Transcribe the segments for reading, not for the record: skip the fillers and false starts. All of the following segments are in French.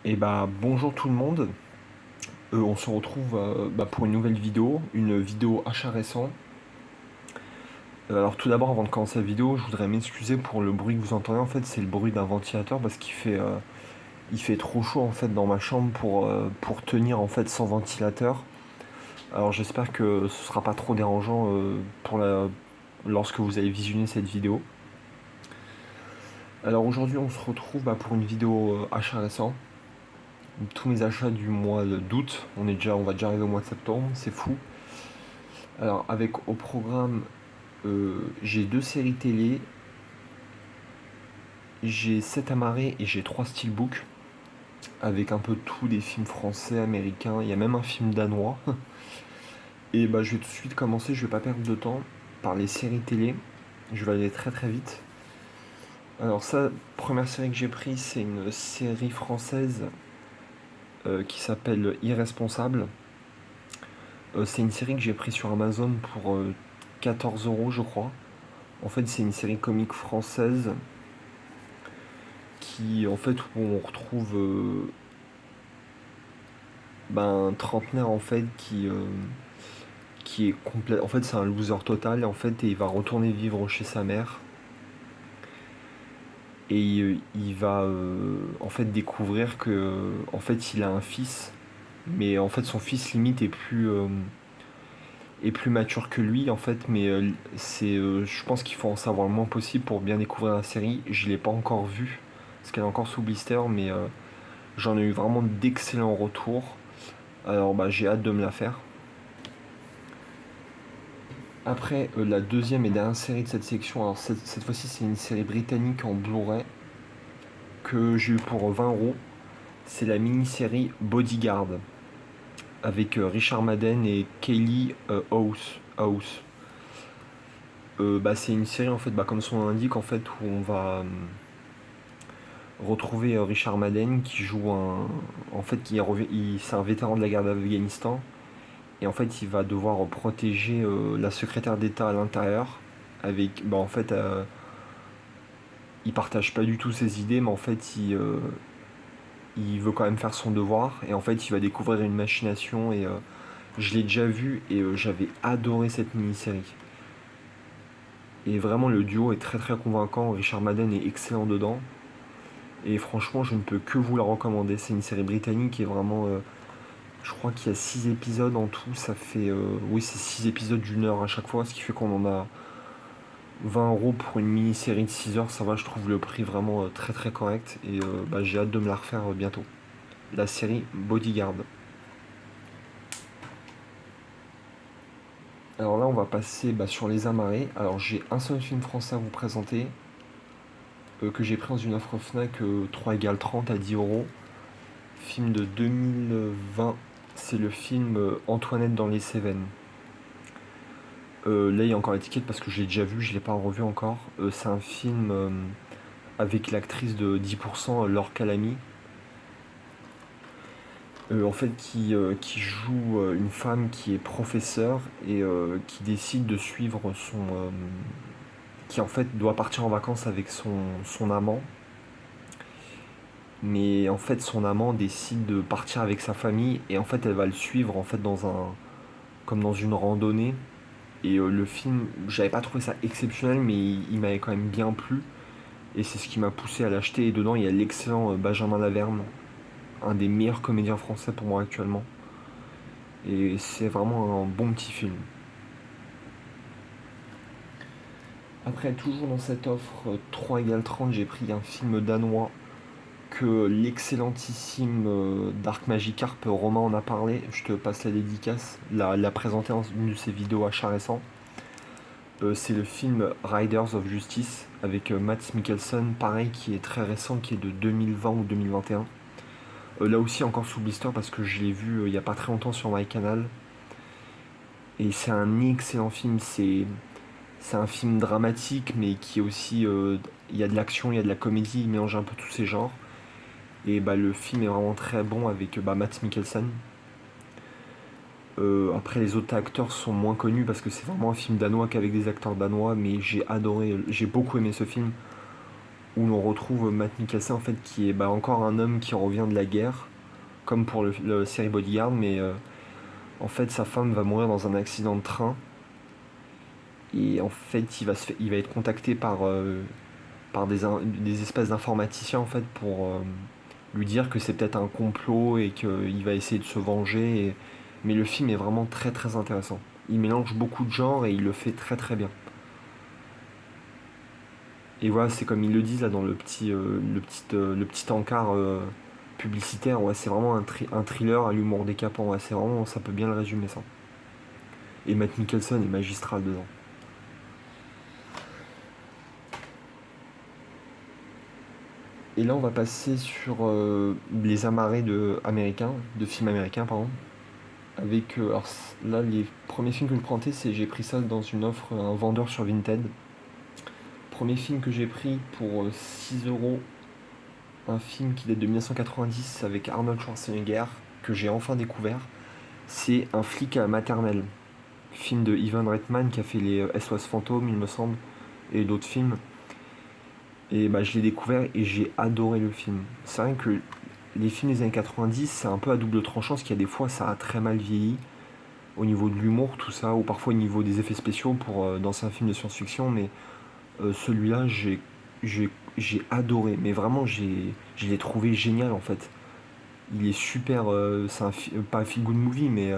Et bah bonjour tout le monde. On se retrouve pour une vidéo achat récent. Alors tout d'abord, avant de commencer la vidéo, je voudrais m'excuser pour le bruit que vous entendez. En fait, c'est le bruit d'un ventilateur parce il fait trop chaud en fait dans ma chambre pour tenir en fait sans ventilateur. Alors j'espère que ce sera pas trop dérangeant lorsque vous allez visionner cette vidéo. Alors aujourd'hui, on se retrouve pour une vidéo achat récent. Tous mes achats du mois d'août. On va déjà arriver au mois de septembre, c'est fou. Alors avec au programme, j'ai deux séries télé, j'ai 7 amarrés et j'ai 3 steelbooks avec un peu tout, des films français, américains, il y a même un film danois. Et bah je vais tout de suite commencer, je vais pas perdre de temps par les séries télé. Je vais aller très très vite. Alors ça, première série que j'ai prise, c'est une série française qui s'appelle Irresponsable. C'est une série que j'ai prise sur Amazon pour 14 € je crois. En fait, c'est une série comique française qui, en fait, où on retrouve un trentenaire en fait qui est complet. En fait, c'est un loser total en fait et il va retourner vivre chez sa mère et il va en fait découvrir que en fait il a un fils, mais en fait son fils limite est plus mature que lui en fait, mais je pense qu'il faut en savoir le moins possible pour bien découvrir la série. Je l'ai pas encore vue parce qu'elle est encore sous blister, mais j'en ai eu vraiment d'excellents retours. Alors bah j'ai hâte de me la faire. Après la deuxième et dernière série de cette section, alors cette fois-ci c'est une série britannique en Blu-ray que j'ai eu pour 20 €. C'est la mini-série Bodyguard avec Richard Madden et Kaylee House. C'est une série en fait, comme son nom l'indique, en fait où on va retrouver Richard Madden qui joue en fait c'est un vétéran de la guerre d'Afghanistan. Et en fait, il va devoir protéger la secrétaire d'État à l'intérieur. Avec, en fait, il partage pas du tout ses idées, mais en fait, il veut quand même faire son devoir. Et en fait, il va découvrir une machination. Et je l'ai déjà vu et j'avais adoré cette mini-série. Et vraiment, le duo est très très convaincant. Richard Madden est excellent dedans. Et franchement, je ne peux que vous la recommander. C'est une série britannique et vraiment. Je crois qu'il y a 6 épisodes en tout, ça fait... oui, c'est 6 épisodes d'une heure à chaque fois, ce qui fait qu'on en a 20 € pour une mini-série de 6 heures, ça va, je trouve le prix vraiment très très correct, et j'ai hâte de me la refaire bientôt. La série Bodyguard. Alors là, on va passer sur les amarrés. Alors j'ai un seul film français à vous présenter, que j'ai pris dans une offre Fnac 3 égale 30 à 10 €. Film de 2020, c'est le film Antoinette dans les Cévennes. Là, il y a encore l'étiquette parce que je l'ai déjà vu, je ne l'ai pas revu encore. C'est un film avec l'actrice de 10%, Laure Calamy, en fait, qui joue une femme qui est professeure et qui décide de suivre qui en fait doit partir en vacances avec son amant. Mais en fait, son amant décide de partir avec sa famille et en fait, elle va le suivre en fait comme dans une randonnée. Et le film, j'avais pas trouvé ça exceptionnel, mais il m'avait quand même bien plu. Et c'est ce qui m'a poussé à l'acheter. Et dedans, il y a l'excellent Benjamin Laverne, un des meilleurs comédiens français pour moi actuellement. Et c'est vraiment un bon petit film. Après, toujours dans cette offre 3 égale 30, j'ai pris un film danois que l'excellentissime Dark Magikarp, Romain en a parlé. Je te passe la dédicace, l'a présenté dans une de ses vidéos achats récents. C'est le film Riders of Justice avec Mads Mikkelsen, pareil, qui est très récent, qui est de 2020 ou 2021. Là aussi encore sous blister parce que je l'ai vu il n'y a pas très longtemps sur MyCanal. Et c'est un excellent film, c'est un film dramatique mais qui est aussi... il y a de l'action, il y a de la comédie, il mélange un peu tous ces genres. Et le film est vraiment très bon avec Mads Mikkelsen. Après les autres acteurs sont moins connus parce que c'est vraiment un film danois qu'avec des acteurs danois, mais j'ai adoré, j'ai beaucoup aimé ce film. où l'on retrouve Matt Mikkelsen en fait qui est encore un homme qui revient de la guerre, comme pour le série Bodyguard, mais en fait sa femme va mourir dans un accident de train et en fait il va être contacté par des espèces d'informaticiens en fait pour lui dire que c'est peut-être un complot et qu'il va essayer de se venger. Mais le film est vraiment très très intéressant. Il mélange beaucoup de genres et il le fait très très bien. Et voilà, c'est comme ils le disent là dans le petit encart publicitaire. Ouais, c'est vraiment un thriller à l'humour décapant. Ouais, c'est vraiment, ça peut bien le résumer ça. Et Matt Mikkelsen est magistral dedans. Et là, on va passer sur les amarrés de films américains, pardon. Avec, alors là, les premiers films que je présentais, j'ai pris ça dans une offre, un vendeur sur Vinted. Premier film que j'ai pris pour 6 euros, un film qui date de 1990 avec Arnold Schwarzenegger, que j'ai enfin découvert. C'est Un flic à la maternelle, film de Ivan Reitman qui a fait les SOS Fantômes, il me semble, et d'autres films. Et je l'ai découvert et j'ai adoré le film. C'est vrai que les films des années 90, c'est un peu à double tranchant, parce qu'il y a des fois, ça a très mal vieilli, au niveau de l'humour, tout ça, ou parfois au niveau des effets spéciaux pour d'anciens films de science-fiction, mais celui-là, j'ai, j'ai adoré, mais vraiment, je l'ai trouvé génial en fait. Il est super, c'est pas un feel-good movie, mais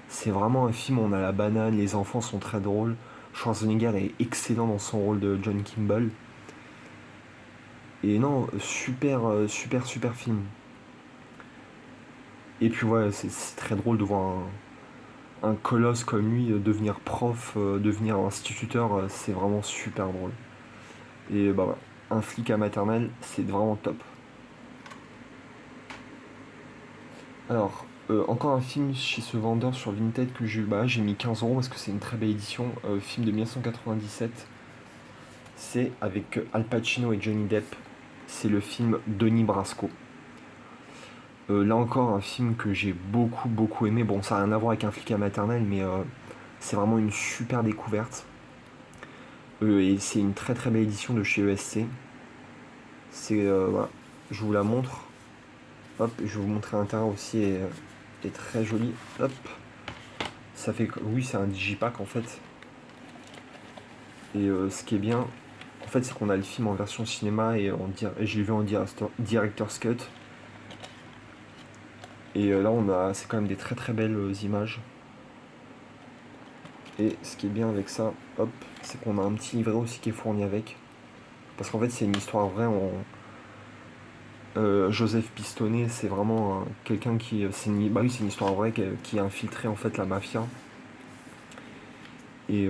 c'est vraiment un film où on a la banane, les enfants sont très drôles. Schwarzenegger est excellent dans son rôle de John Kimball. Et non, super, super film. Et puis ouais, c'est très drôle de voir un colosse comme lui devenir prof, devenir instituteur, c'est vraiment super drôle. Et bah voilà, un flic à maternelle, c'est vraiment top. Alors, encore un film chez ce vendeur sur Vinted que j'ai mis 15 euros parce que c'est une très belle édition. Film de 1997. C'est avec Al Pacino et Johnny Depp. C'est le film Denis Brasco. Là encore, un film que j'ai beaucoup aimé. Bon, ça n'a rien à voir avec un flic à maternelle, mais c'est vraiment une super découverte. Et c'est une très très belle édition de chez ESC. Voilà, je vous la montre. Hop, je vais vous montrer l'intérieur aussi, est très joli. Hop, ça fait oui, c'est un digipack en fait. Et ce qui est bien, en fait, c'est qu'on a le film en version cinéma et je l'ai vu en director's cut. Et là, c'est quand même des très très belles images. Et ce qui est bien avec ça, hop, c'est qu'on a un petit livret aussi qui est fourni avec. Parce qu'en fait, c'est une histoire vraie. Joseph Pistonnet, c'est vraiment quelqu'un qui, oui, c'est une histoire vraie qui a infiltré en fait la mafia. Et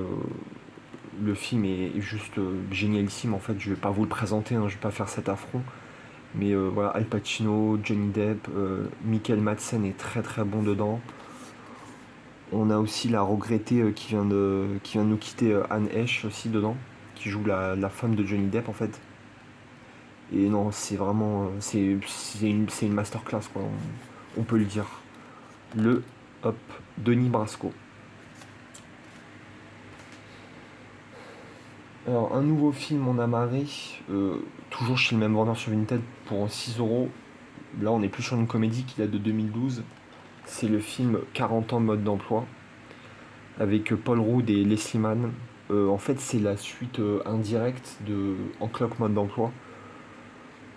le film est juste génialissime. En fait, je vais pas vous le présenter, hein, je vais pas faire cet affront. Mais voilà, Al Pacino, Johnny Depp, Michael Madsen est très très bon dedans. On a aussi la regrettée qui vient de nous quitter, Anne Heche aussi dedans, qui joue la femme de Johnny Depp en fait. Et non, c'est vraiment, c'est une masterclass quoi, on peut le dire. Le, hop, Denis Brasco. Alors, un nouveau film en amarré, toujours chez le même vendeur sur Vinted pour 6 euros. Là, on est plus sur une comédie qui date de 2012. C'est le film 40 ans mode d'emploi avec Paul Rudd et Leslie Mann. En fait, c'est la suite indirecte de En Clock mode d'emploi,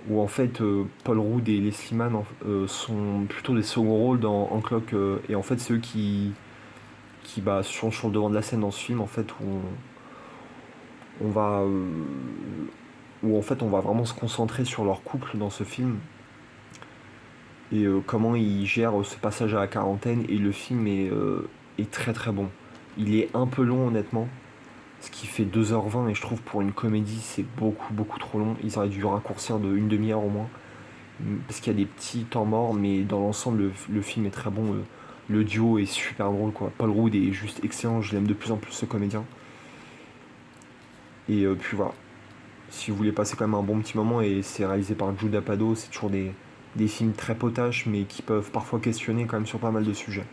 où en fait Paul Rudd et Leslie Mann sont plutôt des seconds rôles dans En Clock, et en fait, c'est eux qui sont sur le devant de la scène dans ce film, en fait, on va où en fait on va vraiment se concentrer sur leur couple dans ce film et comment ils gèrent ce passage à la quarantaine. Et le film est très très bon. Il est un peu long honnêtement, ce qui fait 2h20 et je trouve pour une comédie c'est beaucoup trop long. Ils auraient dû raccourcir de une demi-heure au moins. Parce qu'il y a des petits temps morts, mais dans l'ensemble le film est très bon. Le duo est super drôle quoi. Paul Rudd est juste excellent, je l'aime de plus en plus ce comédien. Et puis voilà. Si vous voulez passer quand même un bon petit moment, et c'est réalisé par Jude Apatow, c'est toujours des films très potaches mais qui peuvent parfois questionner quand même sur pas mal de sujets.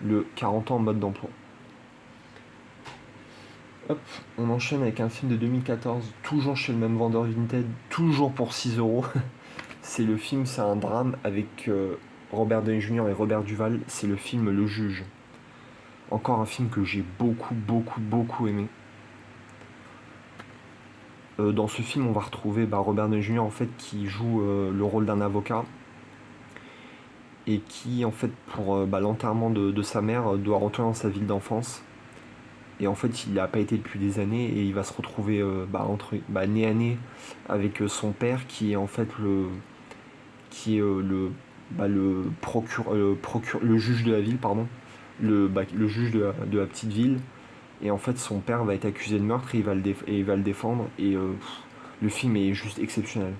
Le 40 ans en mode d'emploi. Hop, on enchaîne avec un film de 2014, toujours chez le même vendeur Vinted, toujours pour 6 euros. C'est le film, c'est un drame avec Robert Downey Jr. et Robert Duval. C'est le film Le Juge. Encore un film que j'ai beaucoup aimé. Dans ce film, on va retrouver Robert Downey Jr. en fait qui joue le rôle d'un avocat et qui en fait pour l'enterrement de sa mère doit retourner dans sa ville d'enfance. Et en fait, il n'a pas été depuis des années et il va se retrouver nez à nez avec son père qui est en fait le juge de la ville, pardon, le juge de la petite ville. Et en fait, son père va être accusé de meurtre et il va le défendre. Et le film est juste exceptionnel.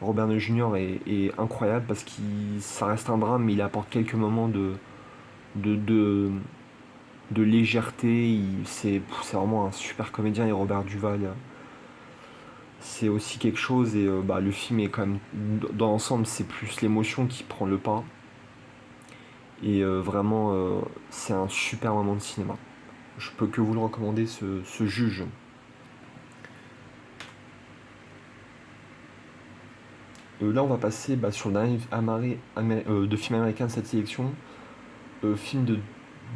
Robert Downey Jr. est incroyable parce que ça reste un drame, mais il apporte quelques moments de, de, de légèreté. C'est vraiment un super comédien. Et Robert Duval, c'est aussi quelque chose. Et le film est quand même, dans l'ensemble, c'est plus l'émotion qui prend le pas. Et vraiment, c'est un super moment de cinéma. Je peux que vous le recommander, ce juge. Là, on va passer sur le dernier de film américain de cette sélection. Film de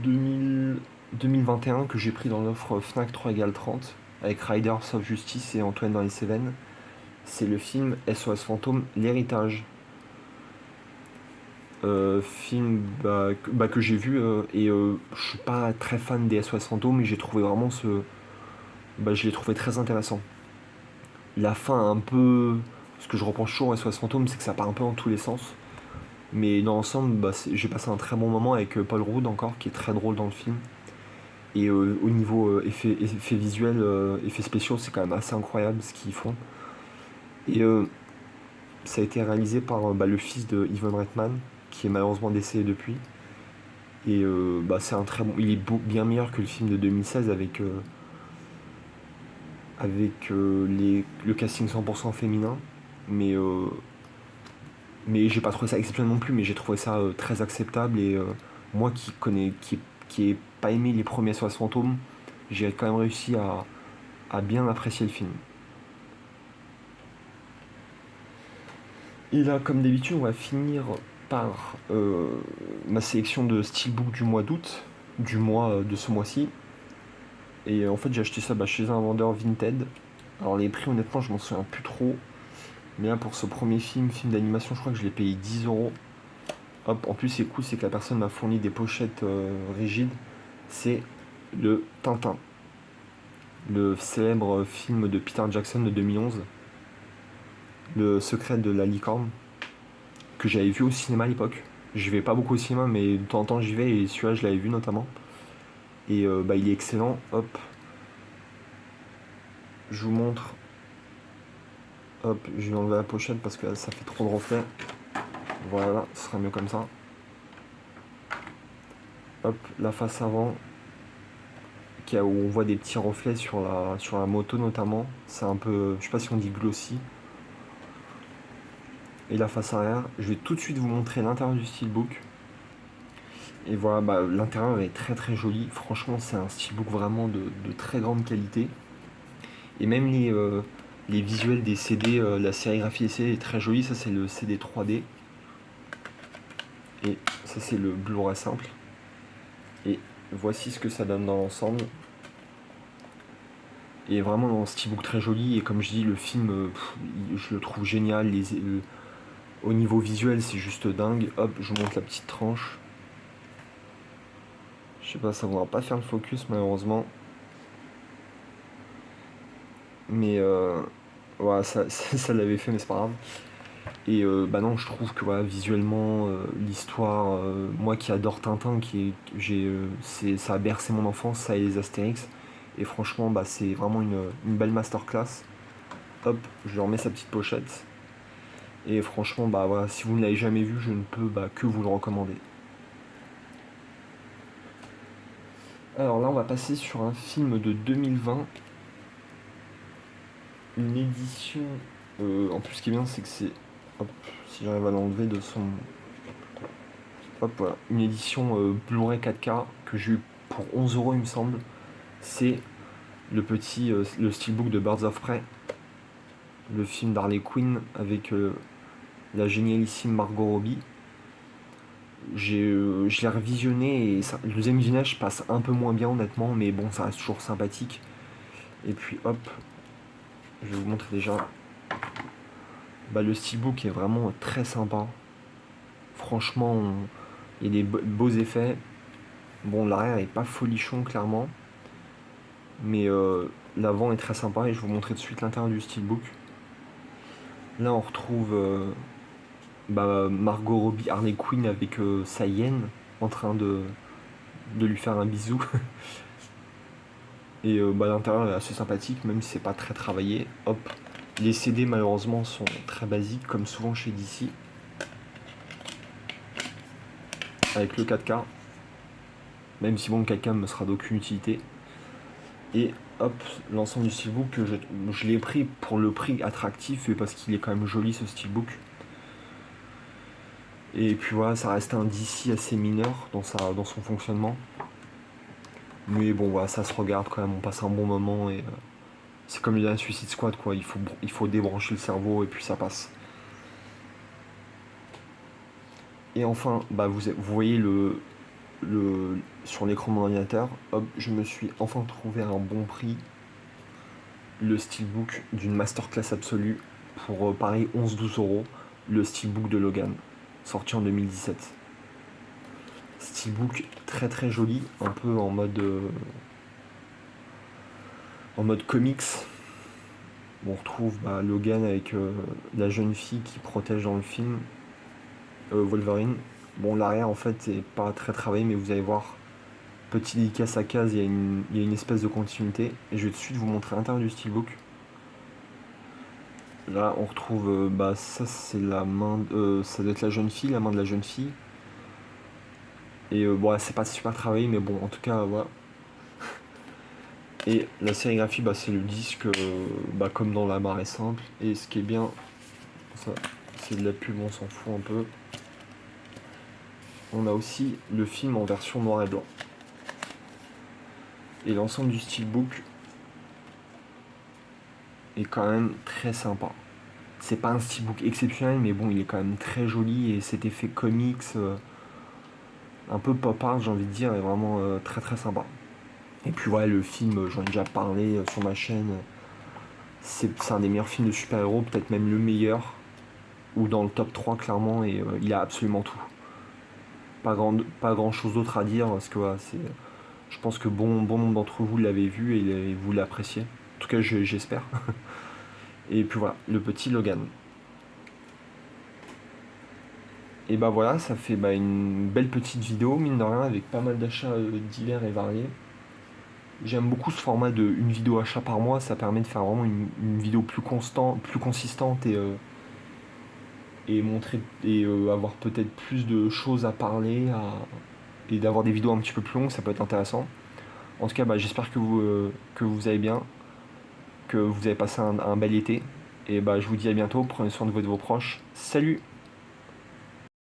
2021 que j'ai pris dans l'offre Fnac 3 égale 30 avec Riders of Justice et Antoine dans les Cévennes. C'est le film SOS Fantôme, l'héritage. Film que j'ai vu et je suis pas très fan des SOS Fantômes, mais j'ai trouvé vraiment je l'ai trouvé très intéressant. La fin un peu, ce que je reproche toujours à SOS Fantôme, c'est que ça part un peu dans tous les sens. Mais dans l'ensemble, j'ai passé un très bon moment avec Paul Rudd encore, qui est très drôle dans le film. Et au niveau effets visuels, effets spéciaux, c'est quand même assez incroyable ce qu'ils font. Et ça a été réalisé par le fils de Ivan Reitman, qui est malheureusement décédé depuis. Et c'est un très bon. Il est bien meilleur que le film de 2016 avec le casting 100% féminin. Mais, mais j'ai pas trouvé ça exceptionnel non plus, mais j'ai trouvé ça très acceptable. Et moi qui ai pas aimé les premiers SOS Fantômes, j'ai quand même réussi à bien apprécier le film. Et là, comme d'habitude, on va finir par ma sélection de steelbook du mois d'août, du mois de ce mois-ci. Et en fait, j'ai acheté ça chez un vendeur Vinted. Alors, les prix, honnêtement, je m'en souviens plus trop. Mais là, pour ce premier film d'animation, je crois que je l'ai payé 10 euros. Hop, en plus, c'est cool, c'est que la personne m'a fourni des pochettes rigides. C'est le Tintin, le célèbre film de Peter Jackson de 2011, Le secret de la licorne, que j'avais vu au cinéma à l'époque. Je vais pas beaucoup au cinéma, mais de temps en temps j'y vais et celui-là je l'avais vu notamment. Et il est excellent. Hop, je vous montre. Hop, je vais enlever la pochette parce que ça fait trop de reflets. Voilà, ce sera mieux comme ça. Hop, la face avant, où on voit des petits reflets sur la moto notamment. C'est un peu, je sais pas si on dit glossy. Et la face arrière, je vais tout de suite vous montrer l'intérieur du steelbook. Et voilà, l'intérieur est très très joli. Franchement, c'est un steelbook vraiment de très grande qualité. Et même les visuels des CD, la sérigraphie des CD est très jolie. Ça, c'est le CD 3D. Et ça, c'est le Blu-ray simple. Et voici ce que ça donne dans l'ensemble. Et vraiment un steelbook très joli. Et comme je dis, le film, je le trouve génial. Au niveau visuel, c'est juste dingue. Hop, je vous montre la petite tranche. Je sais pas, ça ne voudra pas faire le focus malheureusement. Mais voilà, ça l'avait fait, mais c'est pas grave. Et non, je trouve que voilà, visuellement, l'histoire, moi qui adore Tintin, ça a bercé mon enfance, ça et les Astérix. Et franchement, c'est vraiment une belle masterclass. Hop, je lui remets sa petite pochette. Et franchement, voilà, si vous ne l'avez jamais vu, je ne peux que vous le recommander. Alors là, on va passer sur un film de 2020. Une édition. En plus, ce qui est bien, c'est que c'est. Hop, si j'arrive à l'enlever de son. Hop, voilà. Une édition Blu-ray 4K que j'ai eu pour 11 euros, il me semble. C'est le steelbook de Birds of Prey, le film d'Harley Quinn avec la génialissime Margot Robbie. Je l'ai revisionné et le deuxième visionnage passe un peu moins bien honnêtement, mais bon, ça reste toujours sympathique. Et puis hop, je vais vous montrer déjà. Le steelbook est vraiment très sympa. Franchement, il y a des beaux effets. Bon, l'arrière est pas folichon clairement, mais l'avant est très sympa et je vais vous montrer de suite l'intérieur du steelbook. Là, on retrouve Margot Robbie, Harley Quinn avec sa hyène en train de lui faire un bisou. Et l'intérieur est assez sympathique, même si c'est pas très travaillé. Hop, les CD malheureusement sont très basiques, comme souvent chez DC. Avec le 4K, même si bon, le 4K me sera d'aucune utilité. Et hop, l'ensemble du steelbook, je l'ai pris pour le prix attractif et parce qu'il est quand même joli ce steelbook. Et puis voilà, ça reste un DC assez mineur dans son fonctionnement. Mais bon, voilà, ça se regarde quand même, on passe un bon moment et c'est comme la Suicide Squad, quoi. Il faut débrancher le cerveau et puis ça passe. Et enfin, vous voyez sur l'écran de mon ordinateur, hop, je me suis enfin trouvé à un bon prix le steelbook d'une masterclass absolue pour pareil 11-12 euros, le steelbook de Logan, sorti en 2017. Steelbook très très joli, un peu en mode comics. On retrouve Logan avec la jeune fille qui protège dans le film Wolverine. Bon, l'arrière en fait est pas très travaillé, mais vous allez voir, petit dédicace à case, il y a une espèce de continuité. Et je vais tout de suite vous montrer l'intérieur du steelbook. Là, on retrouve, ça c'est la main, ça doit être la jeune fille, la main de la jeune fille. Et c'est pas super travaillé, mais bon, en tout cas, voilà. Et la sérigraphie, c'est le disque, comme dans La Marée Simple. Et ce qui est bien, c'est de la pub, on s'en fout un peu. On a aussi le film en version noir et blanc. Et l'ensemble du steelbook est quand même très sympa. C'est pas un steelbook exceptionnel, mais bon, il est quand même très joli et cet effet comics, un peu pop art, j'ai envie de dire, est vraiment très très sympa. Et puis ouais, le film, j'en ai déjà parlé sur ma chaîne, c'est un des meilleurs films de super-héros, peut-être même le meilleur, ou dans le top 3 clairement, et il a absolument tout. Pas grand chose d'autre à dire, parce que je pense que bon nombre d'entre vous l'avez vu et vous l'appréciez. En tout cas, j'espère. Et puis voilà, le petit Logan. Et voilà, ça fait une belle petite vidéo, mine de rien, avec pas mal d'achats divers et variés. J'aime beaucoup ce format de une vidéo achat par mois, ça permet de faire vraiment une vidéo plus consistante et montrer et avoir peut-être plus de choses à parler et d'avoir des vidéos un petit peu plus longues, ça peut être intéressant. En tout cas, j'espère que vous allez bien, que vous avez passé un bel été. Et je vous dis à bientôt, prenez soin de vous et de vos proches. Salut!